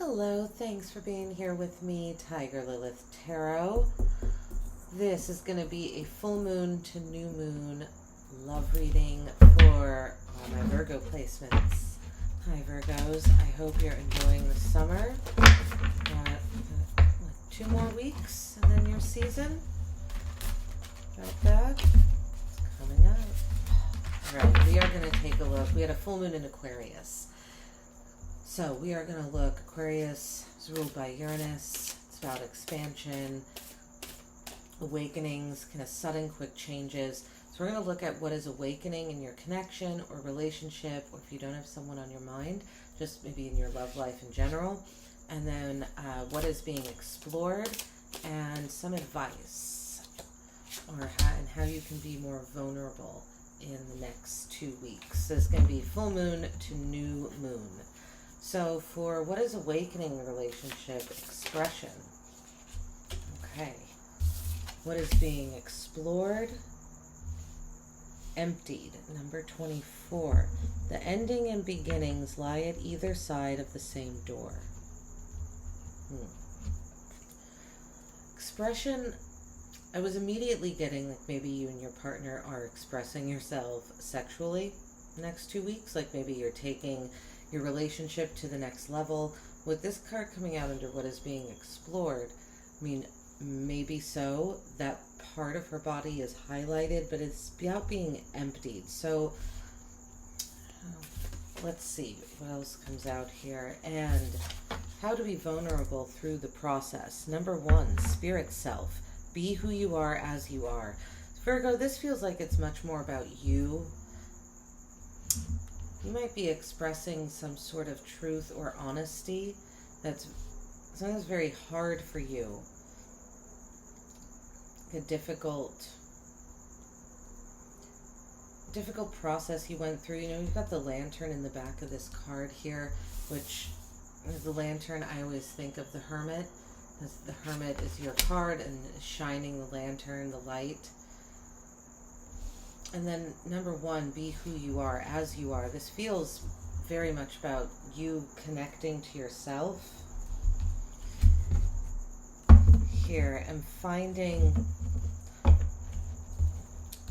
Hello, thanks for being here with me, Tiger Lilith Tarot. This is going to be a full moon to new moon love reading for all my Virgo placements. Hi Virgos, I hope you're enjoying the summer. Got 2 more weeks and then your season. About that. It's coming up. Alright, we are going to take a look. We had a full moon in Aquarius. So we are going to look. Aquarius is ruled by Uranus. It's about expansion, awakenings, kind of sudden, quick changes. So we're going to look at what is awakening in your connection or relationship, or if you don't have someone on your mind, just maybe in your love life in general. And then what is being explored and some advice or how you can be more vulnerable in the next 2 weeks. So it's going to be full moon to new moon. So for what is awakening the relationship, expression. Okay. What is being explored? Emptied. Number 24. The ending and beginnings lie at either side of the same door. Expression, I was immediately getting like maybe you and your partner are expressing yourself sexually the next 2 weeks. Like maybe you're taking your relationship to the next level. With this card coming out under what is being explored, I mean, maybe so. That part of her body is highlighted, but it's about being emptied. So let's see what else comes out here. And how to be vulnerable through the process. Number 1, spirit self. Be who you are as you are. Virgo, this feels like it's much more about you. You might be expressing some sort of truth or honesty that's sometimes very hard for you. A difficult process you went through. You know, you've got the lantern in the back of this card here, which is the lantern. I always think of the Hermit. The Hermit is your card and shining the lantern, the light. And then number 1, be who you are as you are. This feels very much about you connecting to yourself here and finding,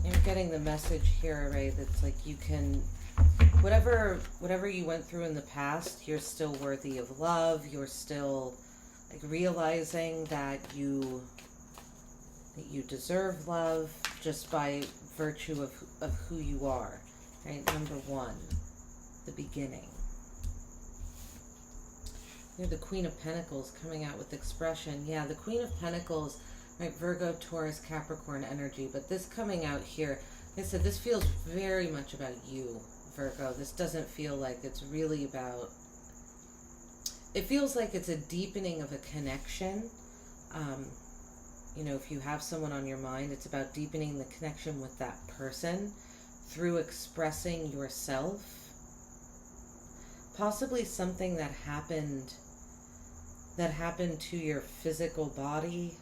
you're getting the message here, right? That's like you can, whatever you went through in the past, you're still worthy of love. You're still like realizing that you deserve love just by virtue of who you are, right? Number 1, the beginning. You have the Queen of Pentacles coming out with expression. Yeah, the Queen of Pentacles, right? Virgo, Taurus, Capricorn energy. But this coming out here, like I said, this feels very much about you, Virgo. This doesn't feel like it's really about, it feels like it's a deepening of a connection. You know, if you have someone on your mind, it's about deepening the connection with that person through expressing yourself. Possibly something that happened to your physical body,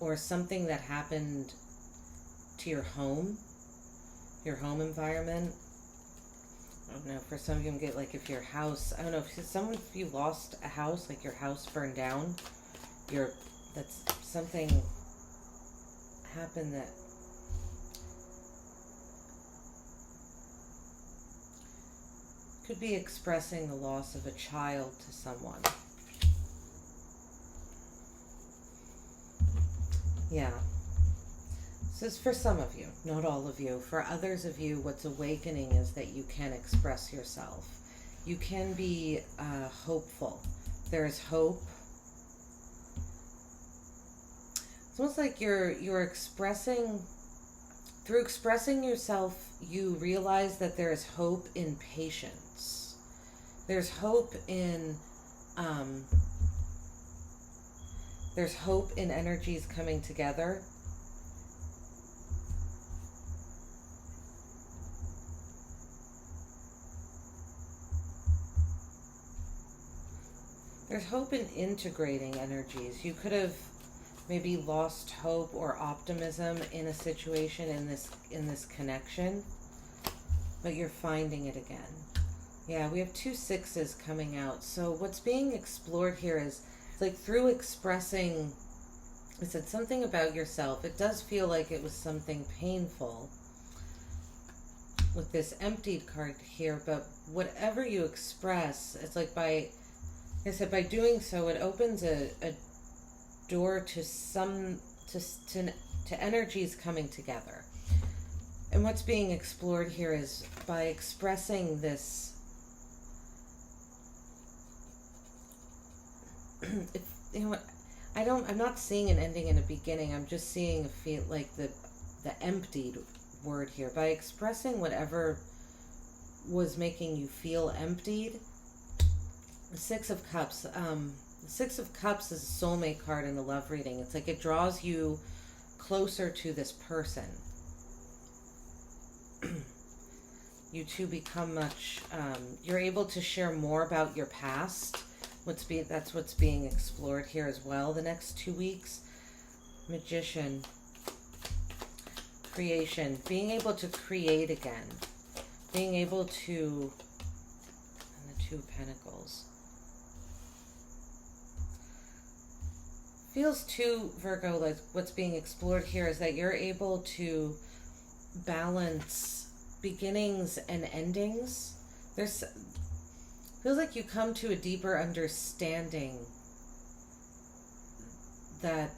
or something that happened to your home environment. I don't know, for some of you can get like if your house, I don't know, if you lost a house, like your house burned down, that's something happened that could be expressing the loss of a child to someone. Yeah. This is for some of you, not all of you. For others of you, what's awakening is that you can express yourself. You can be hopeful. There is hope. It's almost like you're expressing, through expressing yourself, you realize that there is hope in patience. There's hope in energies coming together. There's hope in integrating energies. You could have maybe lost hope or optimism in a situation, in this connection, but you're finding it again. Yeah, we have 2 6s coming out. So what's being explored here is like through expressing, I said something about yourself. It does feel like it was something painful with this emptied card here, but whatever you express, it's like by, like I said, by doing so, it opens a door to to energies coming together. And what's being explored here is by expressing this, you know what, I'm not seeing an ending and a beginning. I'm just seeing a feel like the emptied word here. By expressing whatever was making you feel emptied. The Six of Cups. The Six of Cups is a soulmate card in the love reading. It's like it draws you closer to this person. You two become much, you're able to share more about your past. That's what's being explored here as well the next 2 weeks. Magician. Creation. Being able to create again. Being able to, and the Two of Pentacles. Feels too, Virgo, like what's being explored here is that you're able to balance beginnings and endings. Feels like you come to a deeper understanding that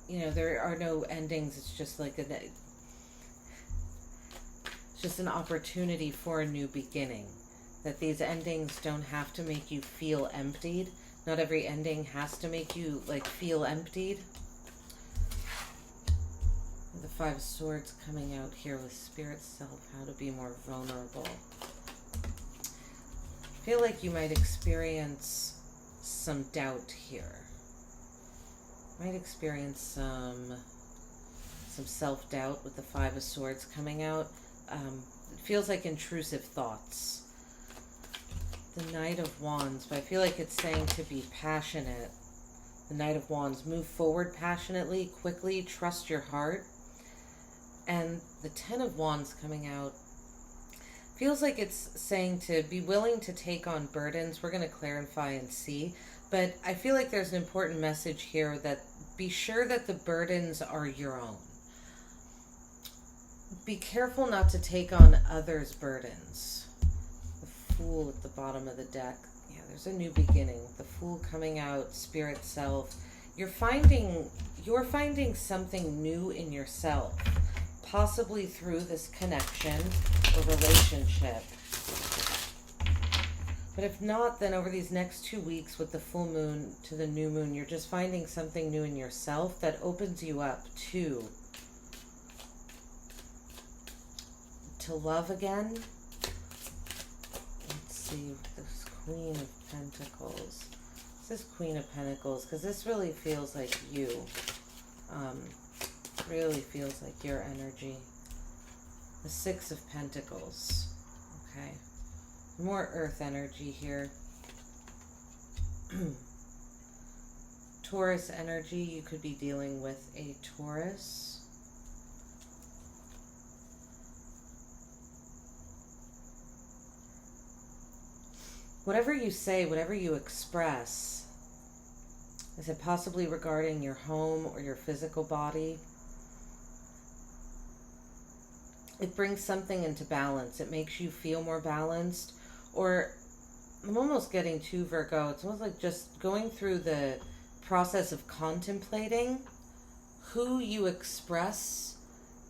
there are no endings. It's just like it's just an opportunity for a new beginning. That these endings don't have to make you feel emptied. Not every ending has to make you feel emptied. The Five of Swords coming out here with Spirit Self, how to be more vulnerable. I feel like you might experience some doubt here. Might experience some self-doubt with the Five of Swords coming out. It feels like intrusive thoughts. The Knight of Wands, but I feel like it's saying to be passionate. The Knight of Wands, move forward passionately, quickly, trust your heart. And the Ten of Wands coming out feels like it's saying to be willing to take on burdens. We're going to clarify and see. But I feel like there's an important message here that be sure that the burdens are your own. Be careful not to take on others' burdens. The Fool at the bottom of the deck. Yeah, there's a new beginning. The Fool coming out, Spirit Self. You're finding something new in yourself. Possibly through this connection or relationship. But if not, then over these next 2 weeks with the full moon to the new moon, you're just finding something new in yourself that opens you up to love again. Let's see, this Queen of Pentacles. This is Queen of Pentacles, because this really feels like you. Really feels like your energy. The Six of Pentacles. Okay. More earth energy here. Taurus energy. You could be dealing with a Taurus. Whatever you say, whatever you express, is it possibly regarding your home or your physical body? It brings something into balance. It makes you feel more balanced. Or I'm almost getting to, Virgo, it's almost like just going through the process of contemplating who you express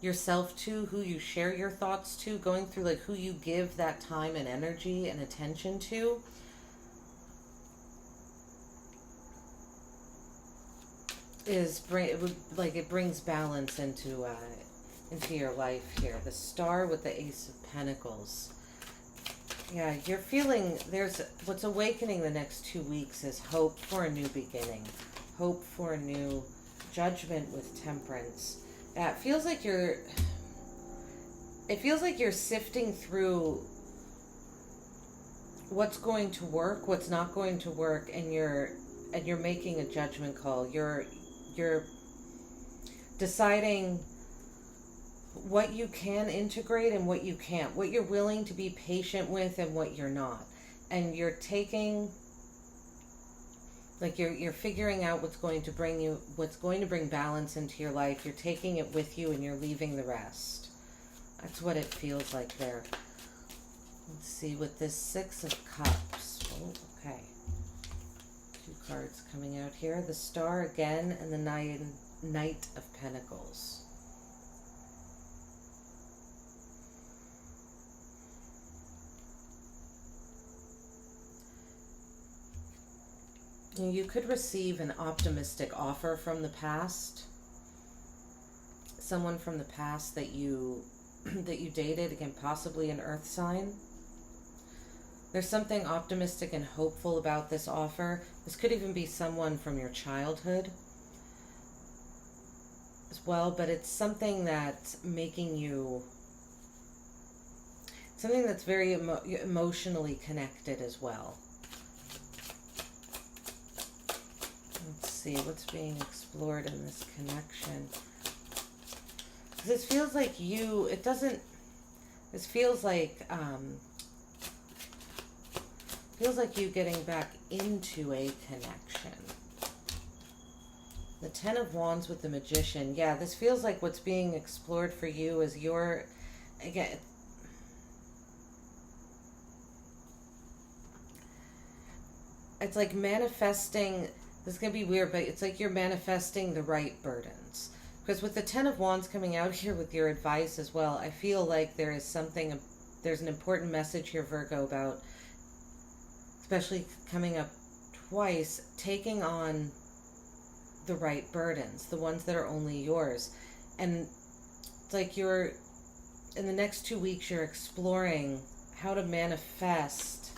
yourself to, who you share your thoughts to, going through like who you give that time and energy and attention to. It brings balance into your life here. The Star with the Ace of Pentacles. Yeah, you're feeling what's awakening the next 2 weeks is hope for a new beginning. Hope for a new judgment with Temperance. Yeah, it feels like you're sifting through what's going to work, what's not going to work, and you're making a judgment call. You're deciding what you can integrate and what you can't, what you're willing to be patient with and what you're not. And you're taking, like you're figuring out what's going to bring balance into your life. You're taking it with you and you're leaving the rest. That's what it feels like there. Let's see, with this Six of Cups. Oh, okay. Two cards coming out here. The Star again and the Knight of Pentacles. You could receive an optimistic offer from the past. Someone from the past that you dated, again, possibly an earth sign. There's something optimistic and hopeful about this offer. This could even be someone from your childhood as well, but it's something that's making you, something that's very emotionally connected as well. Let's see what's being explored in this connection. This feels like this feels like you getting back into a connection. The Ten of Wands with the Magician. Yeah, this feels like what's being explored for you is again, it's like manifesting, this is going to be weird, but it's like you're manifesting the right burdens. Because with the Ten of Wands coming out here with your advice as well, I feel like there's an important message here, Virgo, about, especially coming up twice, taking on the right burdens, the ones that are only yours. And it's like in the next 2 weeks, you're exploring how to manifest.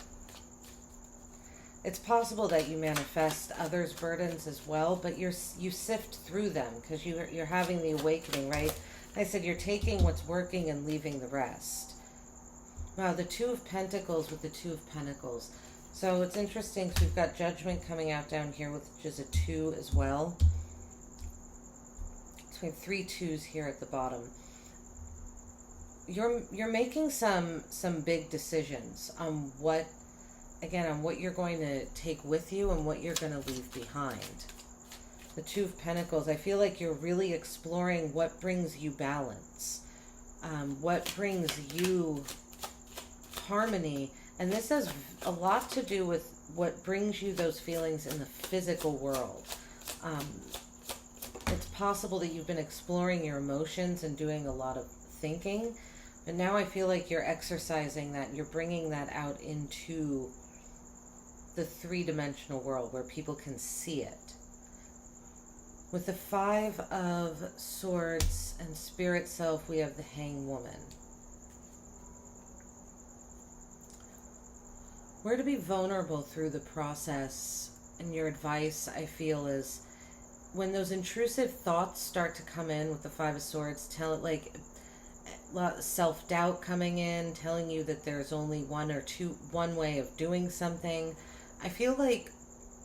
It's possible that you manifest others' burdens as well, but you sift through them because you're having the awakening, right? I said you're taking what's working and leaving the rest. Wow, the Two of Pentacles with the Two of Pentacles. So it's interesting because we've got Judgment coming out down here, which is a 2 as well. So we have 3 2s here at the bottom. You're making some big decisions on what you're going to take with you and what you're going to leave behind. The Two of Pentacles, I feel like you're really exploring what brings you balance, what brings you harmony. And this has a lot to do with what brings you those feelings in the physical world. It's possible that you've been exploring your emotions and doing a lot of thinking, but now I feel like you're exercising that, you're bringing that out into the three-dimensional world where people can see it. With the Five of Swords and Spirit Self, we have the Hanged Woman. We're to be vulnerable through the process, and your advice, I feel, is when those intrusive thoughts start to come in with the Five of Swords, self-doubt coming in, telling you that there's only one way of doing something. I feel like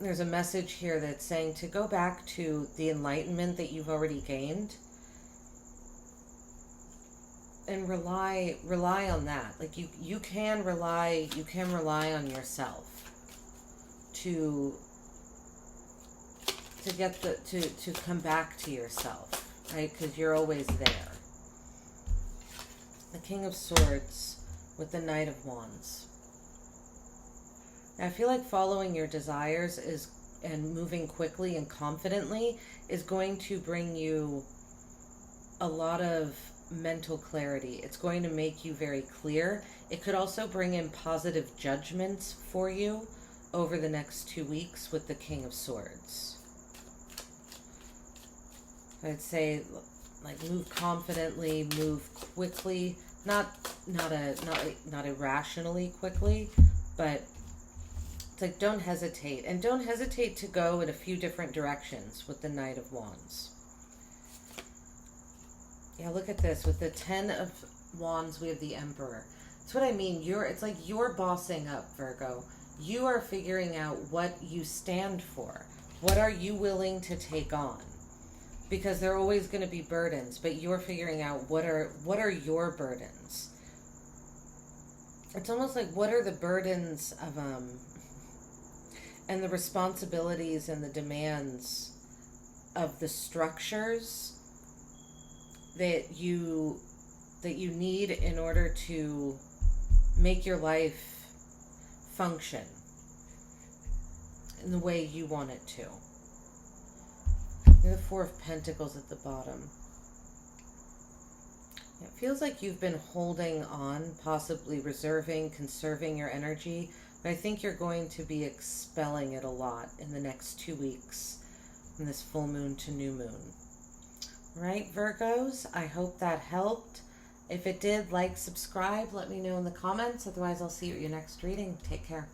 there's a message here that's saying to go back to the enlightenment that you've already gained and rely on that. Like you can rely on yourself to come back to yourself, right? Because you're always there. The King of Swords with the Knight of Wands. I feel like following your desires and moving quickly and confidently is going to bring you a lot of mental clarity. It's going to make you very clear. It could also bring in positive judgments for you over the next 2 weeks with the King of Swords. I'd say, like, move confidently, move quickly, not irrationally quickly, but it's like don't hesitate, and don't hesitate to go in a few different directions with the Knight of Wands. Yeah, look at this. With the Ten of Wands, we have the Emperor. That's what I mean. It's like you're bossing up, Virgo. You are figuring out what you stand for. What are you willing to take on? because there are always going to be burdens, but you're figuring out what are your burdens. It's almost like, what are the burdens of and the responsibilities and the demands of the structures that you need in order to make your life function in the way you want it to. The Four of Pentacles at the bottom. It feels like you've been holding on, possibly reserving, conserving your energy, but I think you're going to be expelling it a lot in the next 2 weeks, from this full moon to new moon. All right, Virgos, I hope that helped. If it did, like, subscribe, let me know in the comments. Otherwise, I'll see you at your next reading. Take care.